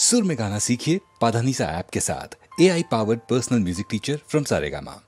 सुर में गाना सीखिए पाधानीसा ऐप के साथ। AI powered personal music teacher from Saregama.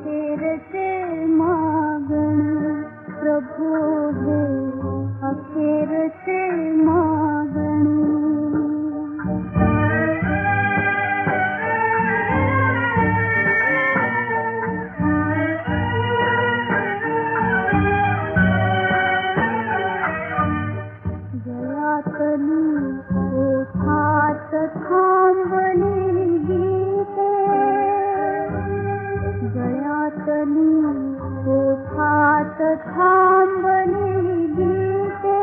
तेरे थांबली ओठात थांबली गीते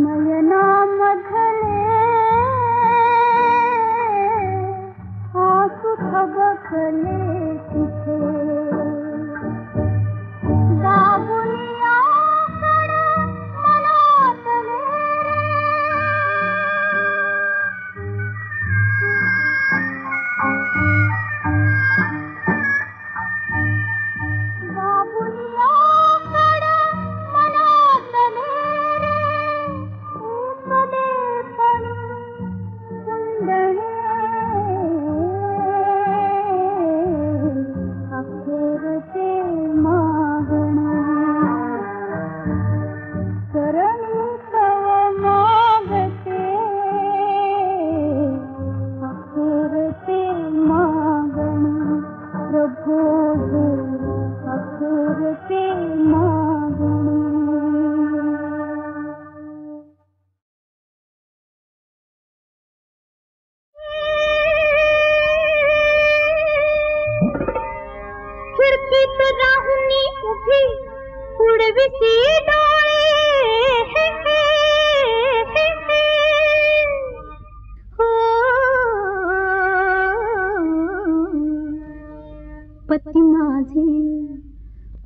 नयनामधले आसू थबकले तिथे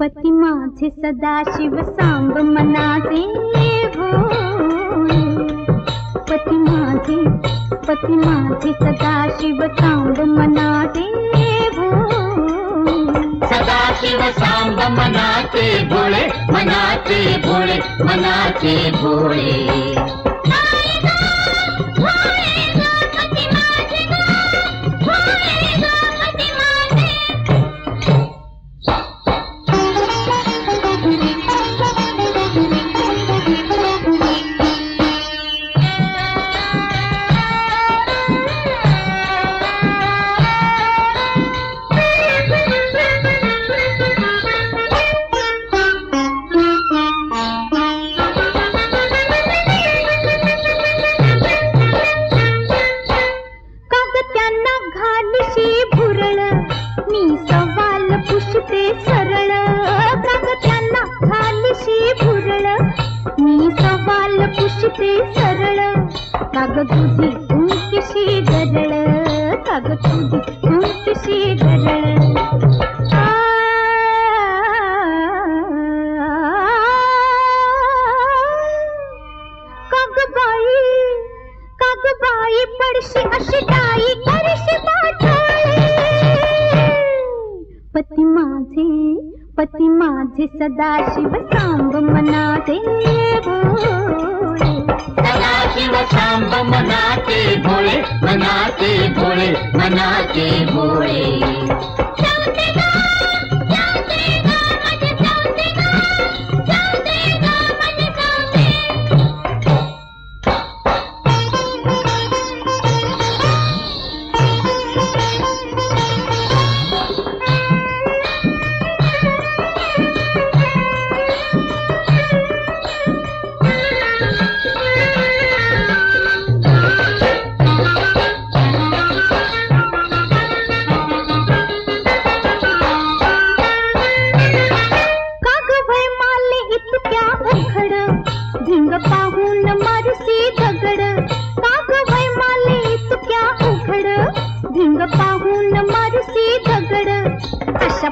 पती माझे सदाशिव सांब मनाचे भोळे पती माझे सदाशिव सांब मनाचे भोळे सदाशिव सांब मनाचे भोळे मनाचे भोळे मनाचे भोळे पती माझे सदाशिव सांब मनाचे भोळे सदाशिव सांब मनाचे भोळे मनाचे भोळे मनाचे भोळे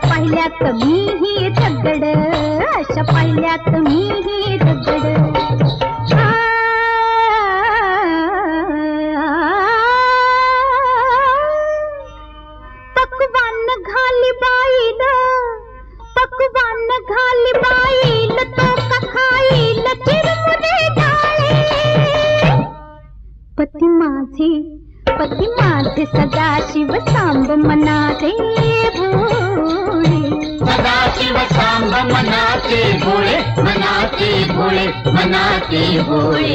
पाहिल्यात मीही दगड अशा पाहिल्यात मीही दगड पकवान घाली बाईल तो का खाईल चिरमुरे डाळे पती माझे सदाशिव सांब मनाचे भोळे सदाशिव सांब मनाचे भोळे मनाचे भोळे मनाचे भोळे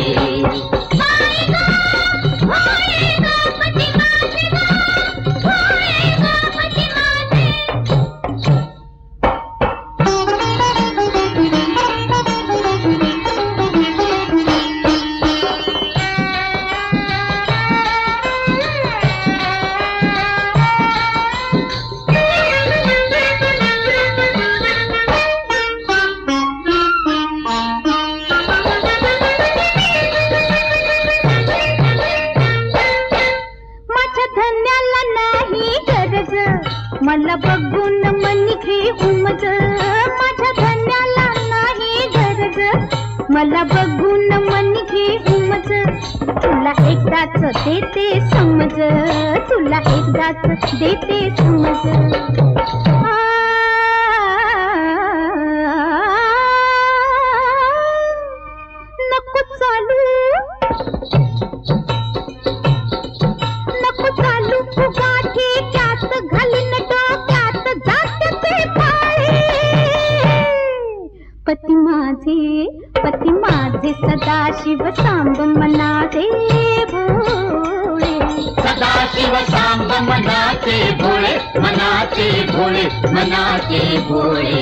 बघून मन घे उमज, माझ्या धन्याला नाही गरज. मला बघून मन घे उमज, तुला एकदाच देते समज, तुला एकदाच देते समज. नको चालू, नको चालू फुगाठी, त्यात घालीन डोक्यात जाते पाळी. पती माझे सदाशिव सांब मनाचे भोळे. सदाशिव सांब मनाचे भोळे, मनाचे भोळे, मनाचे भोळे.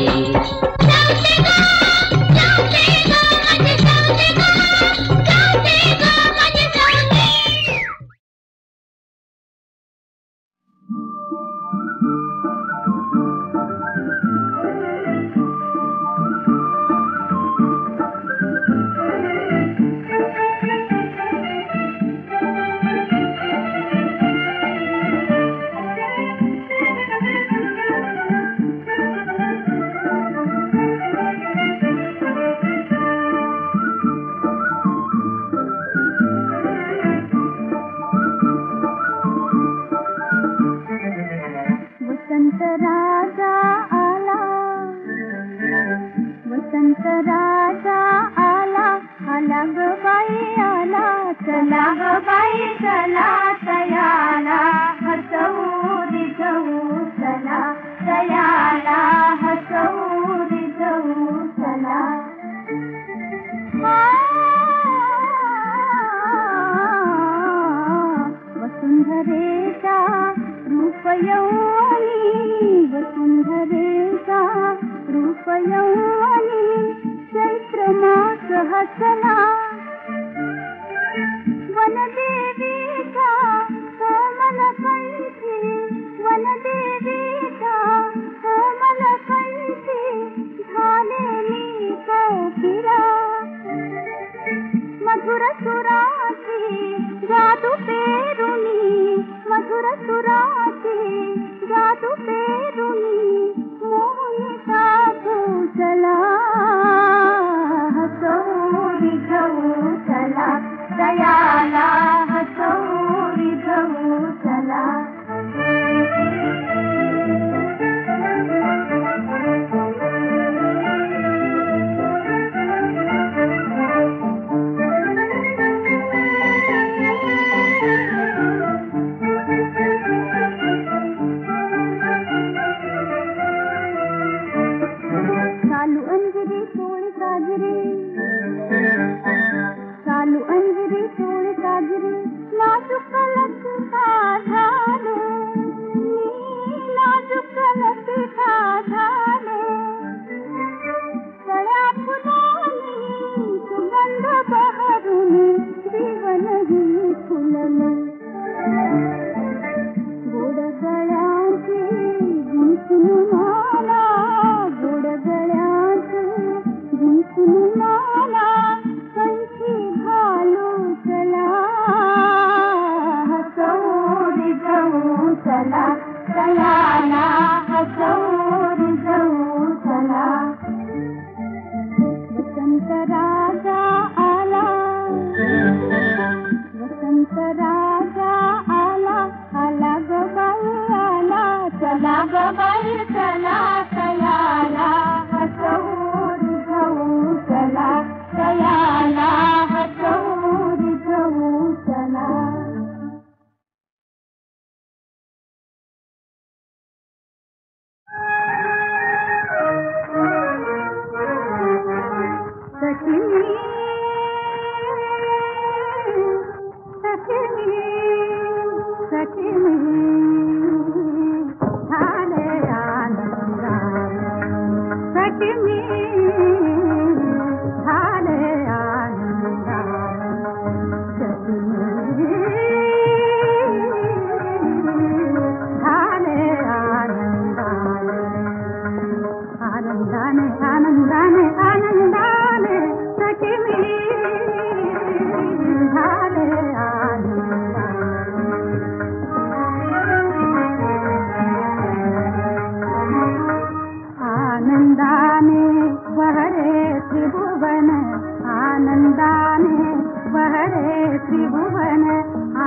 त्रिभुवन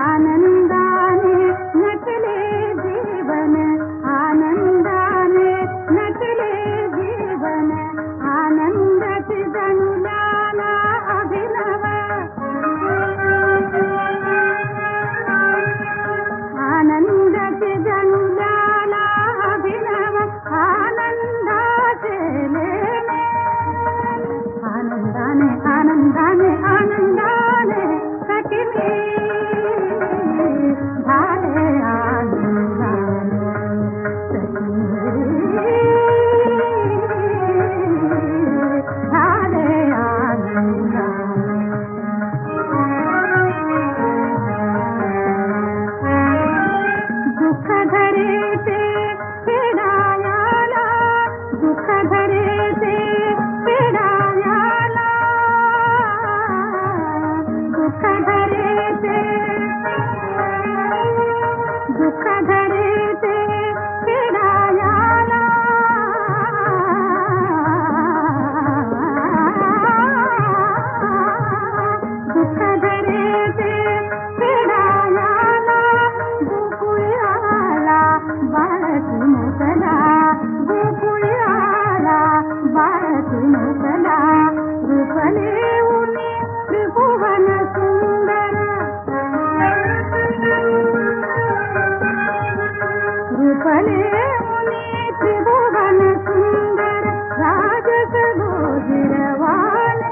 आनंदाने नटले जीवन आनंदाने नटले जीवन आनंदाची जणू लाला अभिनव आनंदाची जणू लाला अभिनव आनंदाचे लेणे आनंदाने आनंदाने आनंदाने सखी झाले आनंदाने झाले आनंदाने दुःख धरेते पेडायाला दुःख धरेते पेडायाला दुःख धरेते दुःख धरेते पेडायाला दुःख धरेते पेडायाला गोकुळी आला बाळती मुकला गोकुळी आला बाळती मुकला रूपले उनी त्रिभुवन सुंदर रूपले उनी त्रिभुवन सुंदर राजस गोजिरवाने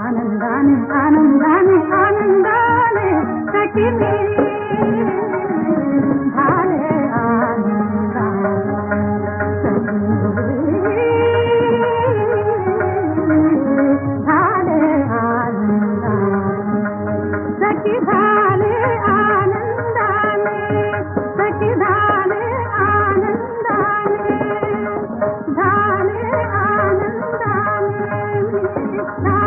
आनंदाने आनंदाने आनंदाने सखी झाले झाले सखी झाले आनंदाने सखी झाले आनंदाने झाले आनंदाने झाले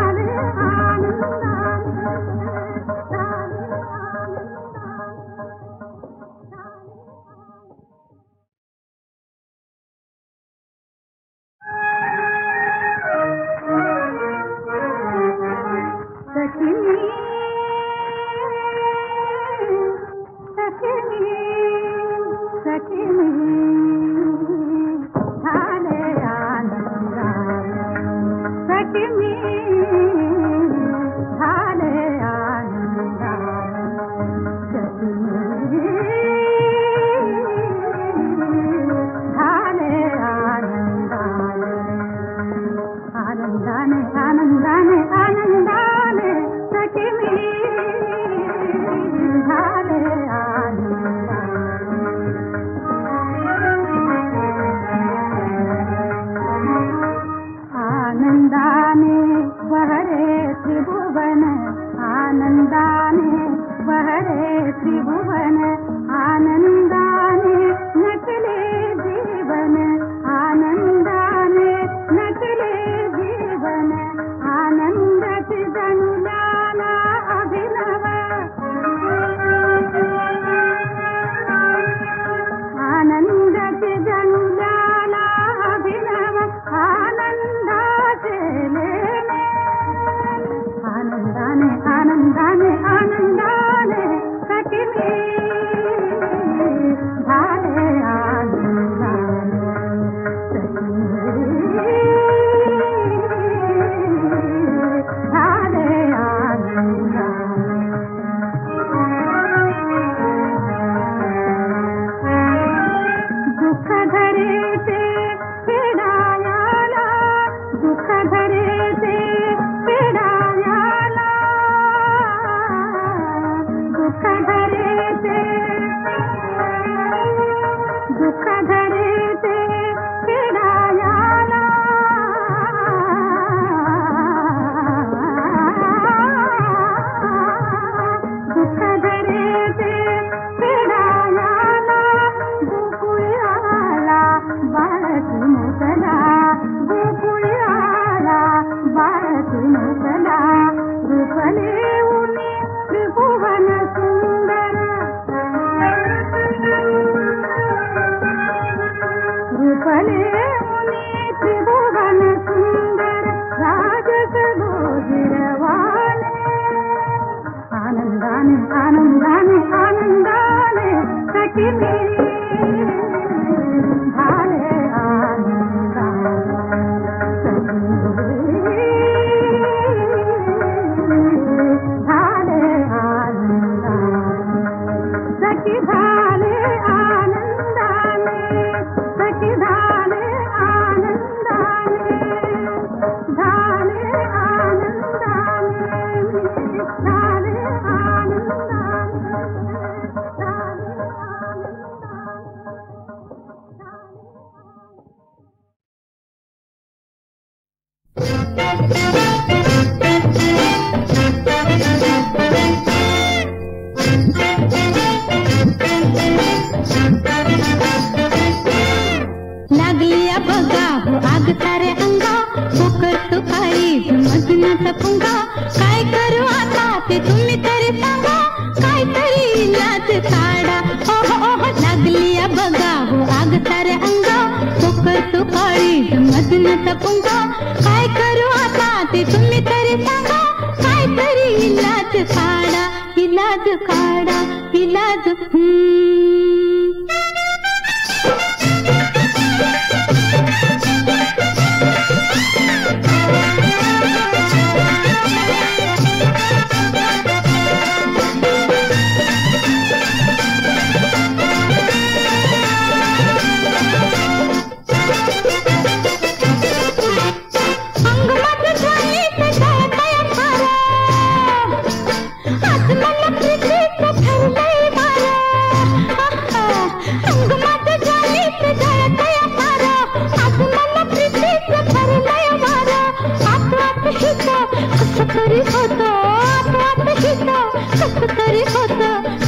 आनंदाने आनंदाने आनंदाने सखी झाले आनंदाने बहरे त्रिभुवन आनंदाने बहरे त्रिभुवन आनंदाने नटले जीवन आनंदाने नटले जीवन आनंदाची जणू लाला अभिनव आनंदाची जणू लाला अभिनव आनंदाचे लेणे आनंदाने आनंदाने आनंदाने सखी झाले आनंदाने झाले आनंदाने दुःख धरेते पेडायाला दुःख धरेते पेडायाला दुःख धरेते दुःख धरेते पेडायाला दुःख धरेते पेडायाला गोकुळी आला बाळती मुकला गोकुळी आला बाळती मुकला रूपले उनी त्रिभुवन सुंदर रूपले उनी त्रिभुवन सुंदर राजस गोजिरवाने आनंदाने आनंदाने सखी मी झाले सखी झाले आनंदाने सखी झाले आनंदाने झाले आनंदाने झाले लागलिया बघा हो आग सारे अंगा पोकर तो काळी मधुनाचा पुंगा काय करू आता ते तुम्ही तरी सांगा काय तरी इलाज काढा ओहो ओहो लागलिया बघा हो आग सारे अंगा पोकर तो काळी मधुनाचा पुंगा काय करू आता ते तुम्ही तरी सांगा काय तरी इलाज काढा इलाज काढा इलाज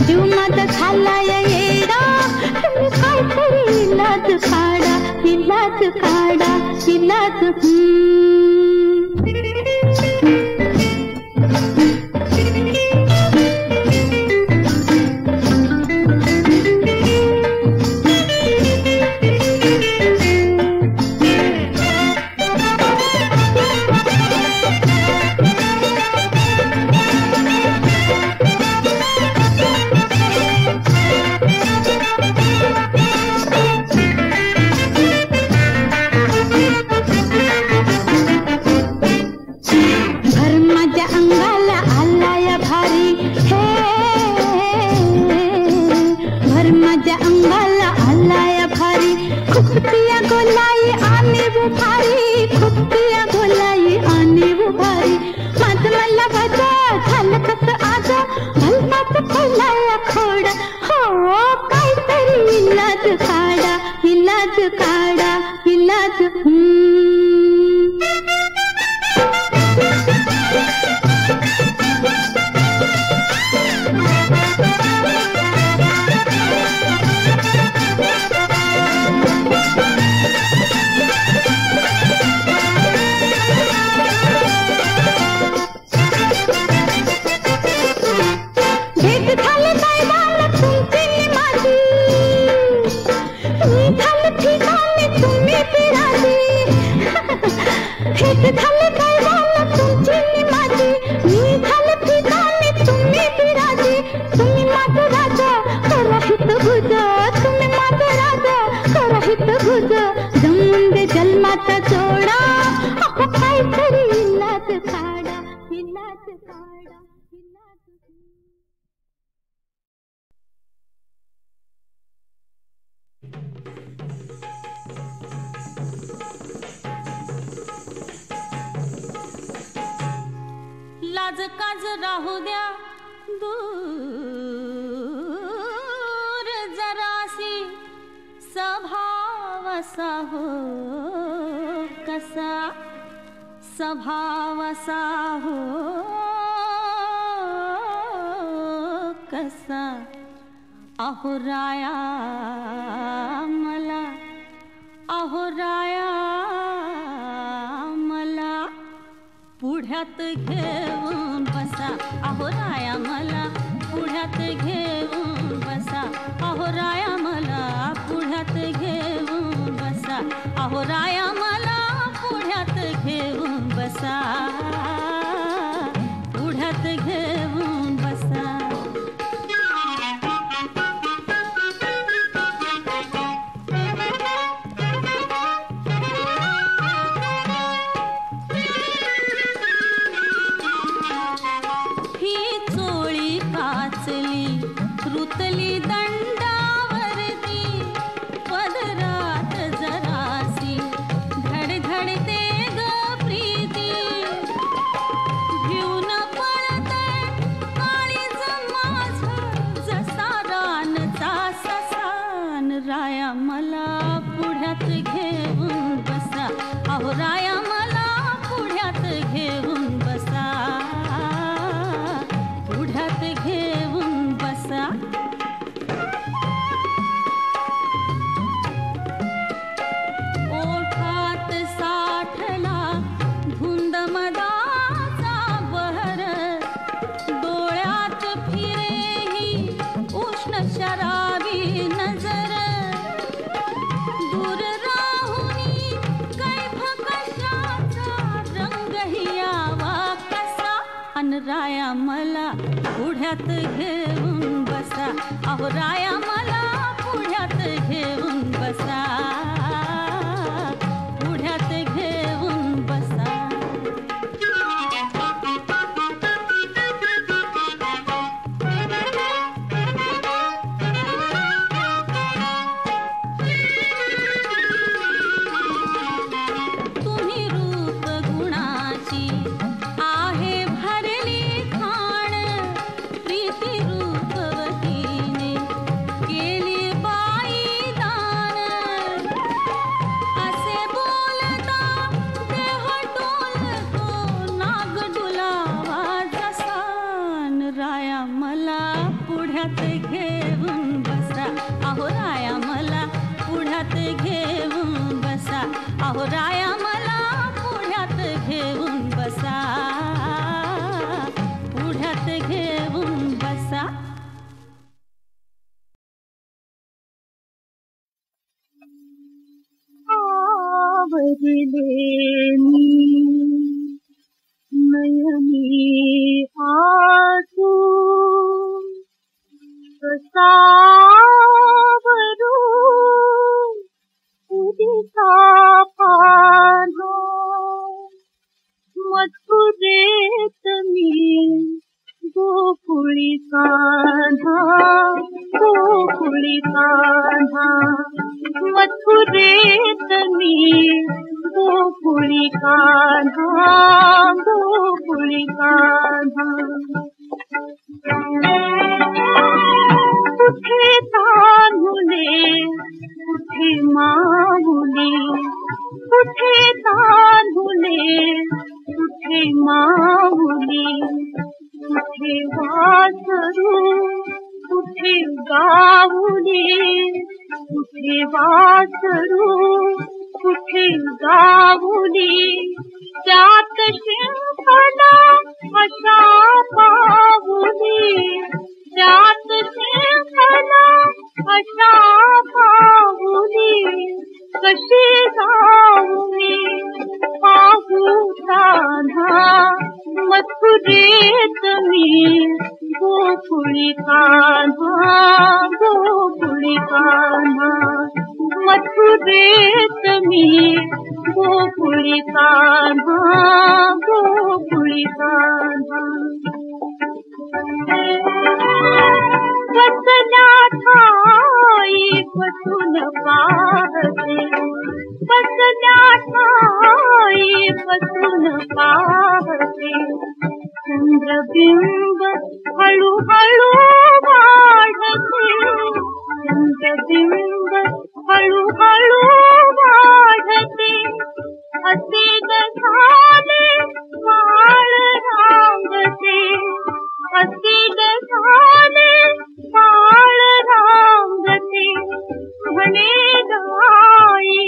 जीव माझा झालाय येडा तुम्ही काहीतरी इलाज काढा इलाज काढा इलाज लाज काज राहू द्या दूर जरासी स्वभाव असा हो कसा स्वभाव असा हो कसा अहो राया मला अहो राया मला पुढ्यात घेऊन बसा अहो राया मला पुढ्यात घेऊन बसा अहो राया मला पुढ्यात घेऊन बसा अहो राया मला पुढ्यात घेऊन बसा पुढ्यात घेऊन बसा पुढ्यात घेऊन बसा अहो राया मला पुढ्यात घेऊन बसा पुढ्यात घेऊन बसा ओठात साठला धुंद मदाचा बहर डोळ्यात फिरेही उष्ण शराबी नजर दूर राहुनी कैफ कशाचा रंगही यावा कसा अन राया मला पुढ्यात घेऊन बसा अहो राया मला पुढ्यात घेऊन बसा पुढ्यात घेऊन बसा तुम्ही रूप गुणाची आहे भरली खाण प्रीती रूपवतीने केली बाई दान असे बोलता देह डोलतो नाग डुलावा जसा न राया मला पुढ्यात घेऊन बसा अहो राया मला पुढ्यात घेऊन बसा अहो राया मला पुढ्यात घेऊन बसा पुढ्यात घेऊन बसा नयनी आसू सावरू उदिता पानो मथुरेत मी गोकुळी कान्हा मथुरेत मी गोकुळी कान्हा कुठे तान्हुले कुठे माहुली कुठे तान्हुले कुठे माहुली कुठे वासरू कुठे गाऊली कुठे वासरू कुठे गाऊली त्यात शिंखला अशा पाहुली त्यात शिंखला अशा पाहुली कशी गाऊली पाहू कान्हा मथुरेत मी गोकुळी कान्हा मथुरेत मी गोकुळी कान्हा बसल्या ठाई बसून पाहते बसल्या ठाई बसून पाहते चंद्रबिंब हळूहळू वाढते चंद्रबिंब हळूहळू वाढते असे झाले काळ रांगते असे झाले काळ रांगते म्हणे गाई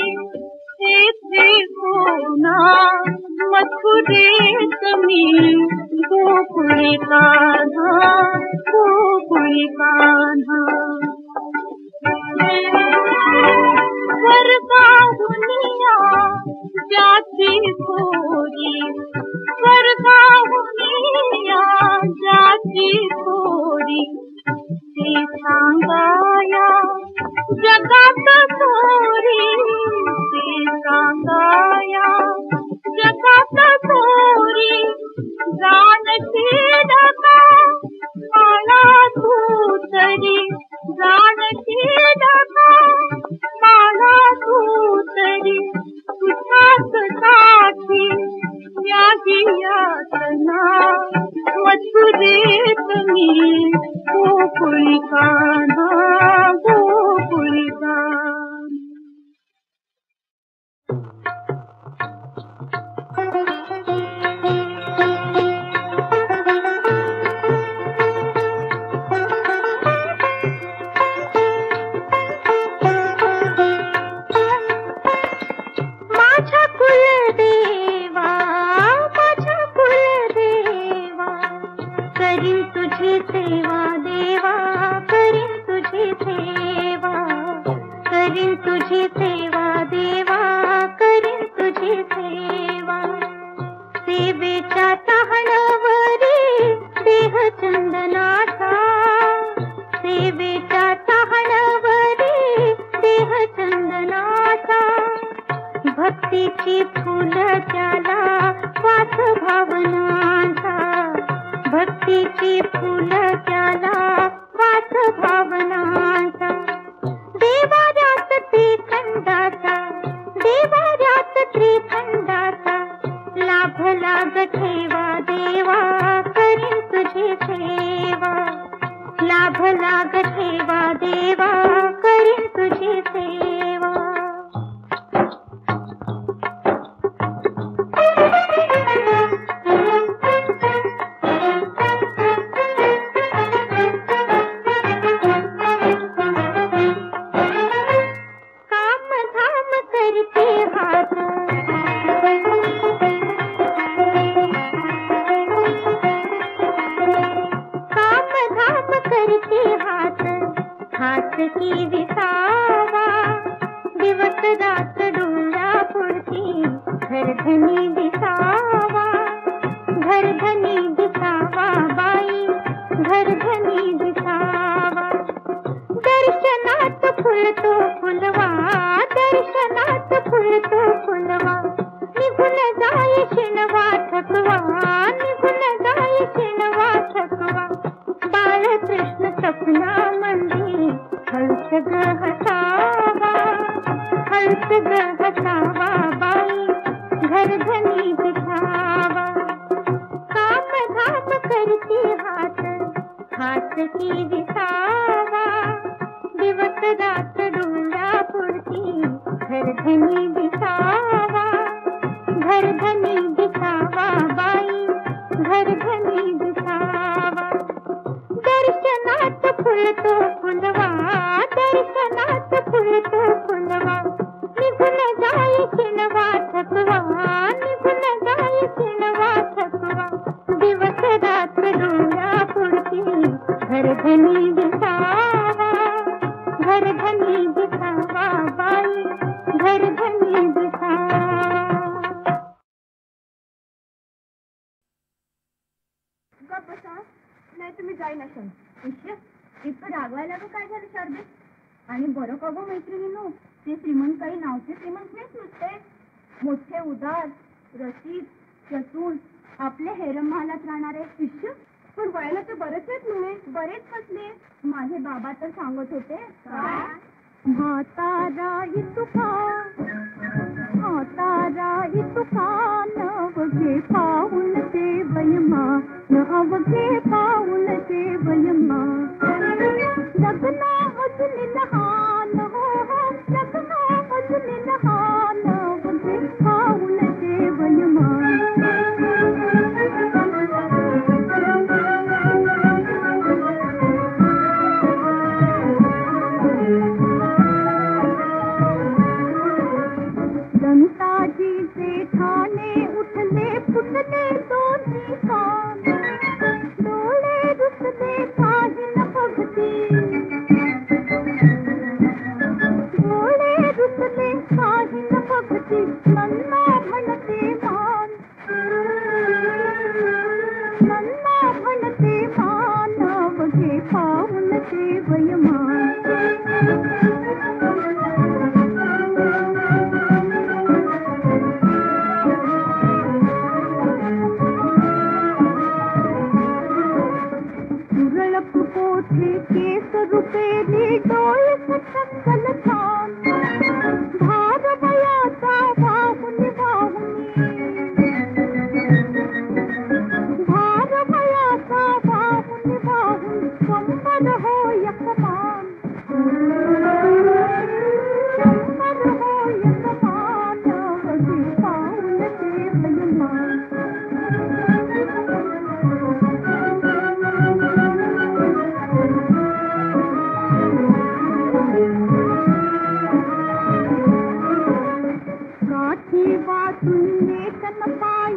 तेथे कोणा मथुरेत मी गोकुळी कान्हा स्वर्गाहुनिया जाती थोरी स्वर्गाहुनिया जाती थोरी ते सांगाया जगात थोरी ते सांगाया जगात थोरी जानती डका काळा तू तरी जानती डका काळा तू तरी तुझ्याच साठी यागी यातना मथुरेत मी गोकुळी कान्हा भक्तीची फुल त्याला वास भावनांचा, भक्तीची फुल त्याला वास भावनांचा. देवाऱ्यात त्रिखंडाचा, देवाऱ्यात त्रिखंडाचा लाभ लाग ठेवा देवा करीन तुझी सेवा, लाभ लाग ठेवा देवा करीन तुझी सेवा. की विसावा दिवस रात डोळ्या पुरती घरधनी दिसावा, घरधनी दिसावा बाई घरधनी दिसावा. दर्शनात फुलतो फुलवा, दर्शनात फुलतो फुलवा निघून जाय शिणवा थकवा, निघून जाय शिणवा थकवा. बाळकृष्ण सपना मंदी हळूच ग हसावा, हळूच ग हसावा बाई घरधनी दिसावा. काम धाम करती हात, हात की दिसावा दिवस रात डोळ्या पुरती घरधनी दिसावा, घरधनी दिसावा बाई घरधनी दिसावा. दर्शनात फुलतो फुलवा, दर्शनात फुलतो फुलवा निघून जाय शिणवा थकवा, निघून जाय शिणवा थकवा. दिवस रात डोळ्या पुरती घरधनी दिसावा, घरधनी दिसावा बाई घरधनी दिसावा. गप्प बसा, नाही तुम्ही जाईना शांत. इतकं रागवायला गं काय झालं शारदे? आणि बरं का गं मैत्रिणींनो, ते श्रीमंत काही नावचे श्रीमंत नाहीच नुसते, मोठे उदार रसिक चतुर आपले हेरम महालात राहणारे शिष्य. पण वयाला ते बरेच आहेत म्हणे. बरेच कसले? माझे बाबा तर सांगत होते. म्हाताराई तुका, म्हाताराई तुका नवघे पाऊल ते वयमा, नवघे पाऊल ते वयमा. लग्न अजून लहान हो, लग्न अजून लहान नवघे पाऊल ते वयमा. जनताजीचे ठाणे उठले फुटले दोन्ही कान, डोळे रुसले पाहिन भक्ती, डोळे रुसले पाहिन भक्ती. नन्ना म्हणते मान, नन्ना म्हणते मान नवघे पाऊल ते वयमान. केस रुपेरी डोळे सटकल छान, भार वयाचा वाहुनी वाहुनी, भार वयाचा वाहुनी वाहुनी. कंबर हो यकमान, कंबर हो यकमान नवघे पाऊल ते वयमान. वाचून लेखन पाय